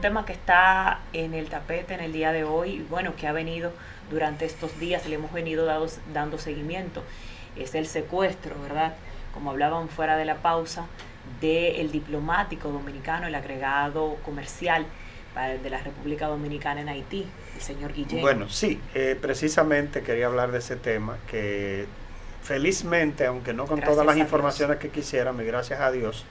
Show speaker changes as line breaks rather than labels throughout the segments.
un tema que está en el tapete en el día de hoy, y bueno, que ha venido durante estos días, le hemos venido dando seguimiento, es el secuestro, ¿verdad? Como hablaban fuera de la pausa, del diplomático dominicano, el agregado comercial de la República Dominicana en Haití, el señor Guillén.
Bueno, sí, precisamente quería hablar de ese tema, que felizmente, aunque no con
Gracias
todas las
a Dios.
informaciones que quisiéramos, y gracias a Dios,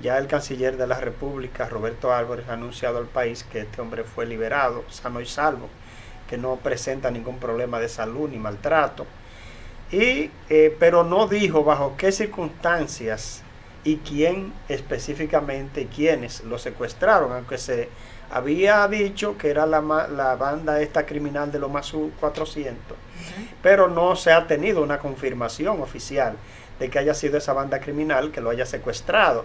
ya el canciller de la República, Roberto Álvarez, ha anunciado al país que este hombre fue liberado, sano y salvo, que no presenta ningún problema de salud ni maltrato, pero no dijo bajo qué circunstancias y quién específicamente y quiénes lo secuestraron, aunque se había dicho que era la banda esta criminal de los Mazú 400, pero no se ha tenido una confirmación oficial de que haya sido esa banda criminal que lo haya secuestrado.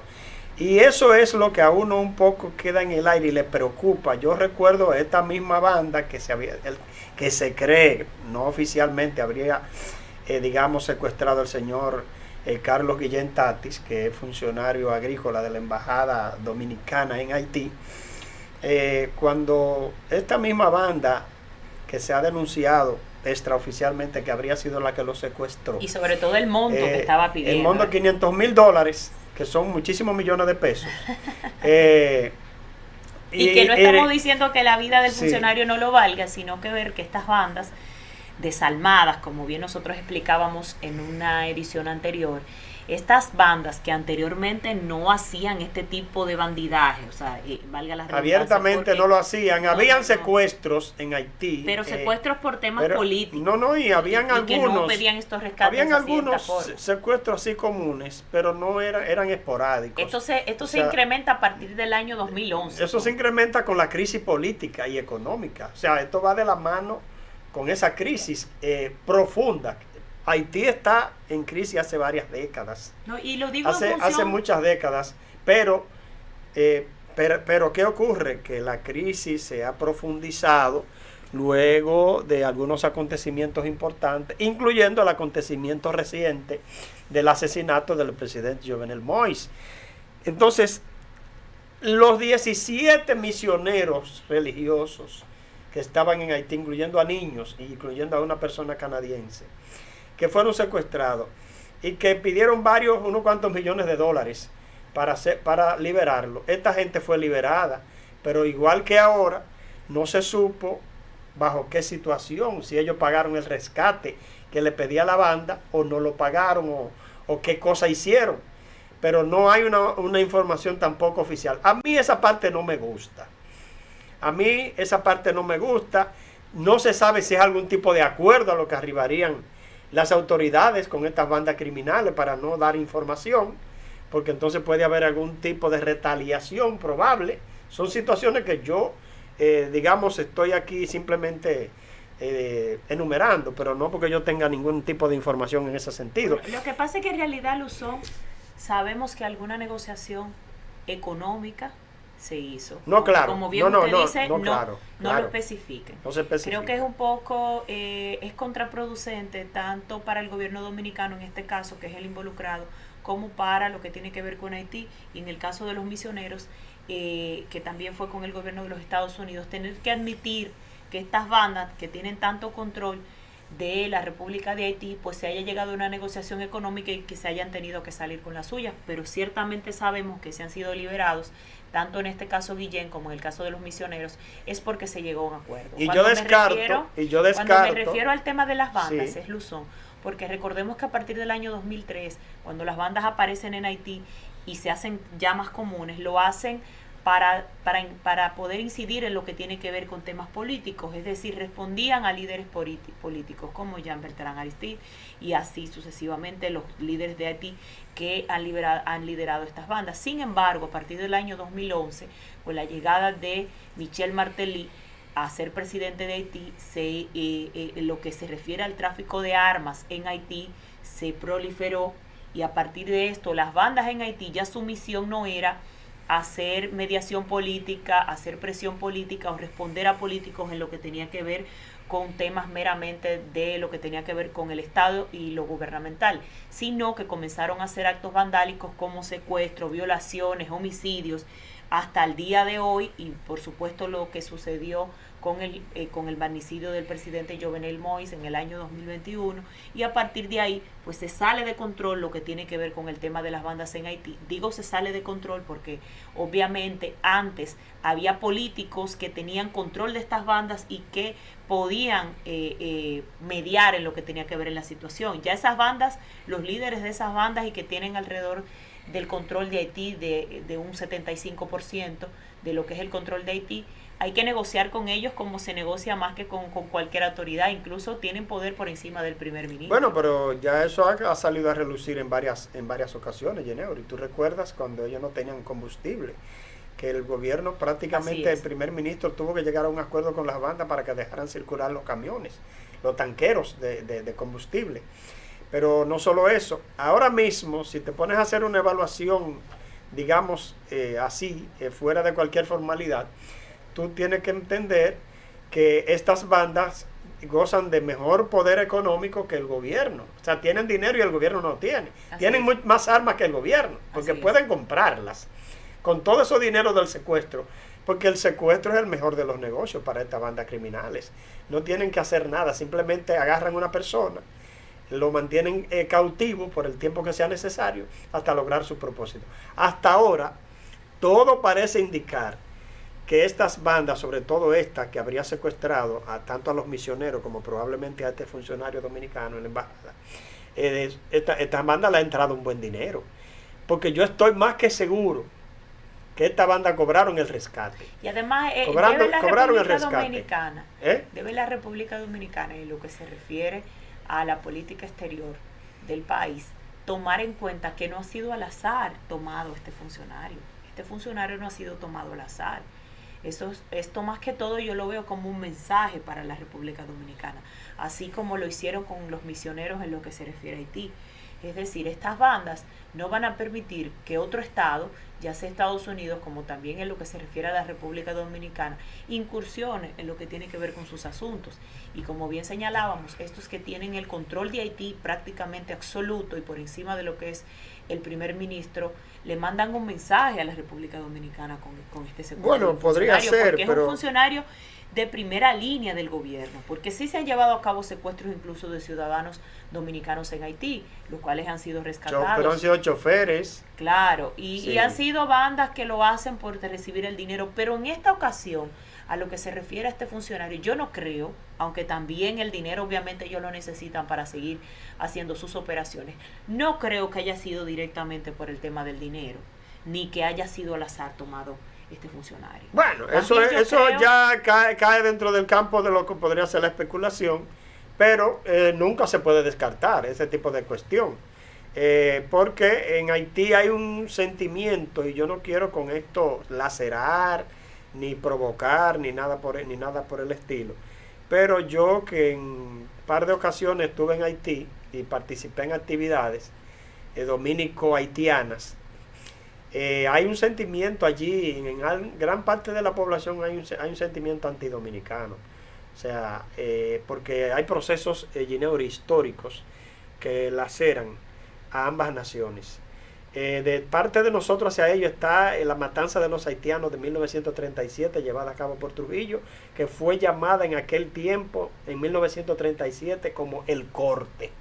Y eso es lo que a uno un poco queda en el aire y le preocupa. Yo recuerdo esta misma banda que se cree, no oficialmente, habría, digamos, secuestrado al señor Carlos Guillén Tatis, que es funcionario agrícola de la Embajada Dominicana en Haití. Cuando esta misma banda que se ha denunciado extraoficialmente que habría sido la que lo secuestró.
Y sobre todo el monto que estaba pidiendo.
El monto de $500,000, que son muchísimos millones de pesos.
y que no estamos diciendo que la vida del funcionario no lo valga, sino que ver que estas bandas desalmadas, como bien nosotros explicábamos en una edición anterior, estas bandas que anteriormente no hacían este tipo de bandidaje, o sea, valga la redundancia,
abiertamente no lo hacían, habían secuestros en Haití,
pero secuestros por temas políticos,
y habían algunos
que no pedían estos rescates,
habían algunos secuestros así comunes, pero no eran esporádicos.
Esto se incrementa a partir del año 2011.
Eso se incrementa con la crisis política y económica, o sea, esto va de la mano con esa crisis profunda. Haití está en crisis hace varias décadas.
No, y lo digo
hace muchas décadas, pero ¿qué ocurre? Que la crisis se ha profundizado luego de algunos acontecimientos importantes, incluyendo el acontecimiento reciente del asesinato del presidente Jovenel Moïse. Entonces, los 17 misioneros religiosos que estaban en Haití, incluyendo a niños y incluyendo a una persona canadiense, que fueron secuestrados y que pidieron unos cuantos millones de dólares para liberarlo. Esta gente fue liberada, pero igual que ahora, no se supo bajo qué situación, si ellos pagaron el rescate que le pedía la banda o no lo pagaron o qué cosa hicieron. Pero no hay una información tampoco oficial. A mí esa parte no me gusta. No se sabe si es algún tipo de acuerdo a lo que arribarían las autoridades con estas bandas criminales para no dar información, porque entonces puede haber algún tipo de retaliación probable. Son situaciones que yo, digamos, estoy aquí simplemente enumerando, pero no porque yo tenga ningún tipo de información en ese sentido.
Lo que pasa es que en realidad, Luzón, sabemos que alguna negociación económica se hizo.
No, claro.
Como bien usted dice,
claro.
Lo especifiquen.
No se especifica.
Creo que es un poco, es contraproducente tanto para el gobierno dominicano, en este caso, que es el involucrado, como para lo que tiene que ver con Haití, y en el caso de los misioneros, que también fue con el gobierno de los Estados Unidos, tener que admitir que estas bandas que tienen tanto control de la República de Haití, pues se haya llegado a una negociación económica y que se hayan tenido que salir con las suyas, pero ciertamente sabemos que se han sido liberados, tanto en este caso Guillén como en el caso de los misioneros, es porque se llegó a un acuerdo.
Cuando me
refiero al tema de las bandas,
sí,
es Luzón, porque recordemos que a partir del año 2003, cuando las bandas aparecen en Haití y se hacen ya más comunes, lo hacen para poder incidir en lo que tiene que ver con temas políticos, es decir, respondían a líderes políticos como Jean Bertrand Aristide y así sucesivamente los líderes de Haití que han liderado estas bandas. Sin embargo, a partir del año 2011, con la llegada de Michel Martelly a ser presidente de Haití, lo que se refiere al tráfico de armas en Haití se proliferó, y a partir de esto las bandas en Haití ya su misión no era hacer mediación política, hacer presión política o responder a políticos en lo que tenía que ver con temas meramente de lo que tenía que ver con el Estado y lo gubernamental, sino que comenzaron a hacer actos vandálicos como secuestros, violaciones, homicidios, hasta el día de hoy, y por supuesto lo que sucedió con el magnicidio del presidente Jovenel Moïse en el año 2021, y a partir de ahí pues se sale de control lo que tiene que ver con el tema de las bandas en Haití. Digo se sale de control porque obviamente antes había políticos que tenían control de estas bandas y que podían mediar en lo que tenía que ver en la situación. Ya esas bandas, los líderes de esas bandas y que tienen alrededor del control de Haití de un 75% de lo que es el control de Haití, hay que negociar con ellos como se negocia más que con cualquier autoridad, incluso tienen poder por encima del primer ministro.
Bueno, pero ya eso ha salido a relucir en varias ocasiones, Yeneuri. ¿Tú recuerdas cuando ellos no tenían combustible? Que el gobierno prácticamente, el primer ministro tuvo que llegar a un acuerdo con las bandas para que dejaran circular los camiones, los tanqueros de combustible. Pero no solo eso, ahora mismo si te pones a hacer una evaluación, digamos así, fuera de cualquier formalidad, tú tienes que entender que estas bandas gozan de mejor poder económico que el gobierno. O sea, tienen dinero y el gobierno no tiene. Tienen más armas que el gobierno, porque pueden comprarlas con todo ese dinero del secuestro, porque el secuestro es el mejor de los negocios para estas bandas criminales. No tienen que hacer nada, simplemente agarran a una persona, lo mantienen cautivo por el tiempo que sea necesario hasta lograr su propósito. Hasta ahora, todo parece indicar que estas bandas, sobre todo esta que habría secuestrado tanto a los misioneros como probablemente a este funcionario dominicano en la embajada, esta banda le ha entrado un buen dinero, porque yo estoy más que seguro que esta banda cobraron el rescate.
Y además
cobraron el rescate.
Dominicana, debe la República Dominicana, en lo que se refiere a la política exterior del país, tomar en cuenta que no ha sido al azar tomado este funcionario. Este funcionario no ha sido tomado al azar. Esto más que todo yo lo veo como un mensaje para la República Dominicana, así como lo hicieron con los misioneros en lo que se refiere a Haití. Es decir, estas bandas no van a permitir que otro Estado, ya sea Estados Unidos, como también en lo que se refiere a la República Dominicana, incursione en lo que tiene que ver con sus asuntos. Y como bien señalábamos, estos que tienen el control de Haití prácticamente absoluto y por encima de lo que es el primer ministro, le mandan un mensaje a la República Dominicana con este secuestro.
Bueno, podría ser,
porque es un funcionario de primera línea del gobierno, porque sí se han llevado a cabo secuestros incluso de ciudadanos dominicanos en Haití, los cuales han sido rescatados.
Pero han sido choferes.
Claro, y han sido bandas que lo hacen por recibir el dinero, pero en esta ocasión, a lo que se refiere a este funcionario, yo no creo, aunque también el dinero obviamente ellos lo necesitan para seguir haciendo sus operaciones, no creo que haya sido directamente por el tema del dinero, ni que haya sido al azar tomado este funcionario.
Bueno, eso ya cae dentro del campo de lo que podría ser la especulación, pero nunca se puede descartar ese tipo de cuestión, porque en Haití hay un sentimiento, y yo no quiero con esto lacerar, ni provocar, ni nada por el estilo, pero yo que en un par de ocasiones estuve en Haití y participé en actividades dominico-haitianas, hay un sentimiento allí, en gran parte de la población hay un sentimiento antidominicano. O sea, porque hay procesos históricos que laceran a ambas naciones. De parte de nosotros hacia ellos está la matanza de los haitianos de 1937, llevada a cabo por Trujillo, que fue llamada en aquel tiempo, en 1937, como el corte,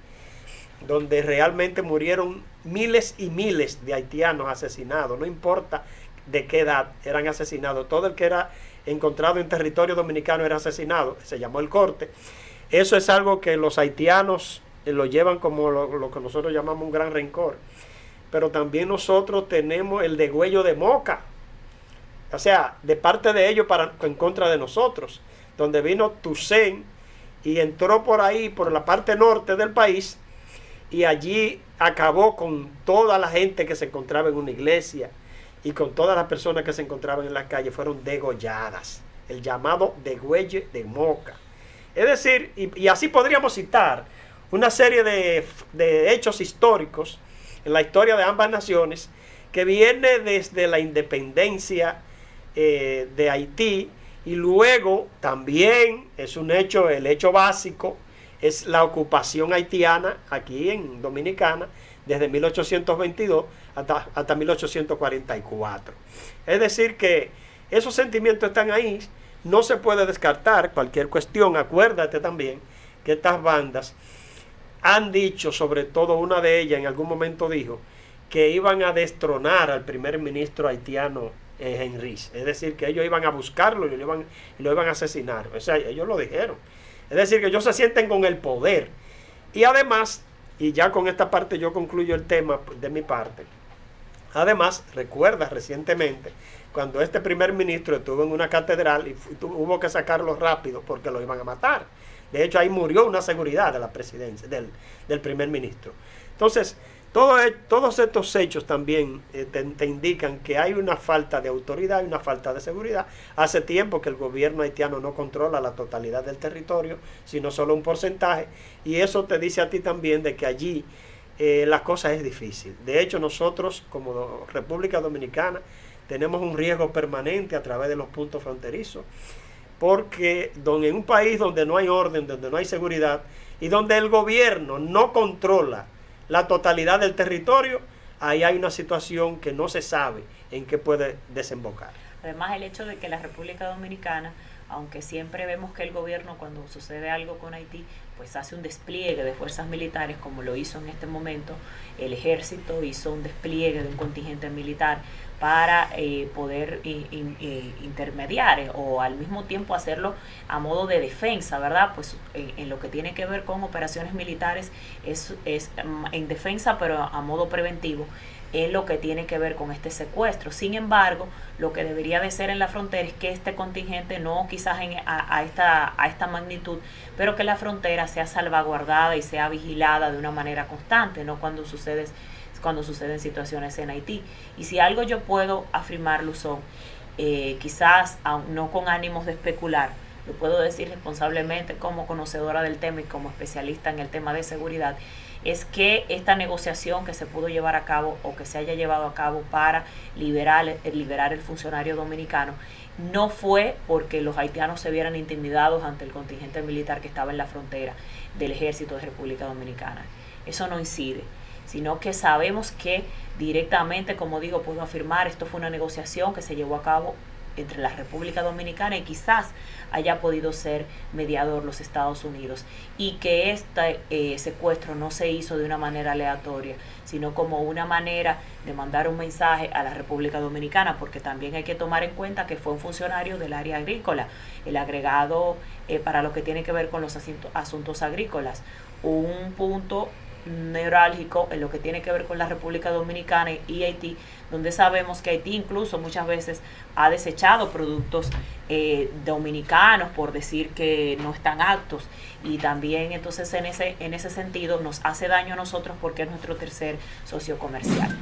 donde realmente murieron miles y miles de haitianos asesinados, no importa de qué edad eran asesinados, todo el que era encontrado en territorio dominicano era asesinado, se llamó el corte. Eso es algo que los haitianos lo llevan como lo que nosotros llamamos un gran rencor, pero también nosotros tenemos el degüello de Moca, o sea, de parte de ellos en contra de nosotros, donde vino Toussaint y entró por ahí, por la parte norte del país, y allí acabó con toda la gente que se encontraba en una iglesia y con todas las personas que se encontraban en la calle, fueron degolladas, el llamado degüello de Moca. Es decir, y así podríamos citar una serie de hechos históricos en la historia de ambas naciones, que viene desde la independencia de Haití Y luego también es un hecho, el hecho básico es la ocupación haitiana aquí en Dominicana desde 1822 hasta 1844. Es decir que esos sentimientos están ahí, no se puede descartar cualquier cuestión. Acuérdate también que estas bandas han dicho, sobre todo una de ellas en algún momento dijo, que iban a destronar al primer ministro haitiano Henry. Es decir, que ellos iban a buscarlo y lo iban a asesinar. O sea, ellos lo dijeron. Es decir, que ellos se sienten con el poder. Y además, y ya con esta parte yo concluyo el tema de mi parte. Además, recuerda recientemente cuando este primer ministro estuvo en una catedral y hubo que sacarlo rápido porque lo iban a matar. De hecho, ahí murió una seguridad de la presidencia, del primer ministro. Entonces, todos estos hechos también te indican que hay una falta de autoridad y una falta de seguridad. Hace tiempo que el gobierno haitiano no controla la totalidad del territorio, sino solo un porcentaje. Y eso te dice a ti también de que allí la cosa es difícil. De hecho, nosotros como República Dominicana tenemos un riesgo permanente a través de los puntos fronterizos. Porque en un país donde no hay orden, donde no hay seguridad y donde el gobierno no controla la totalidad del territorio, ahí hay una situación que no se sabe en qué puede desembocar.
Además, el hecho de que la República Dominicana, aunque siempre vemos que el gobierno cuando sucede algo con Haití, pues hace un despliegue de fuerzas militares, como lo hizo en este momento, el ejército hizo un despliegue de un contingente militar para poder intermediar o al mismo tiempo hacerlo a modo de defensa, ¿verdad? Pues en lo que tiene que ver con operaciones militares es en defensa, pero a modo preventivo, en lo que tiene que ver con este secuestro. Sin embargo, lo que debería de ser en la frontera es que este contingente, no quizás a esta magnitud, pero que la frontera sea salvaguardada y sea vigilada de una manera constante, no cuando suceden situaciones en Haití. Y si algo yo puedo afirmar, Luzón, quizás no con ánimos de especular, lo puedo decir responsablemente como conocedora del tema y como especialista en el tema de seguridad, es que esta negociación que se pudo llevar a cabo o que se haya llevado a cabo para liberar el funcionario dominicano no fue porque los haitianos se vieran intimidados ante el contingente militar que estaba en la frontera del ejército de República Dominicana. Eso no incide, sino que sabemos que directamente, como digo, puedo afirmar, esto fue una negociación que se llevó a cabo entre la República Dominicana y quizás haya podido ser mediador los Estados Unidos, y que este secuestro no se hizo de una manera aleatoria, sino como una manera de mandar un mensaje a la República Dominicana, porque también hay que tomar en cuenta que fue un funcionario del área agrícola, el agregado para lo que tiene que ver con los asuntos agrícolas, un punto neurálgico en lo que tiene que ver con la República Dominicana y Haití, donde sabemos que Haití incluso muchas veces ha desechado productos dominicanos por decir que no están aptos, y también entonces en ese sentido nos hace daño a nosotros porque es nuestro tercer socio comercial.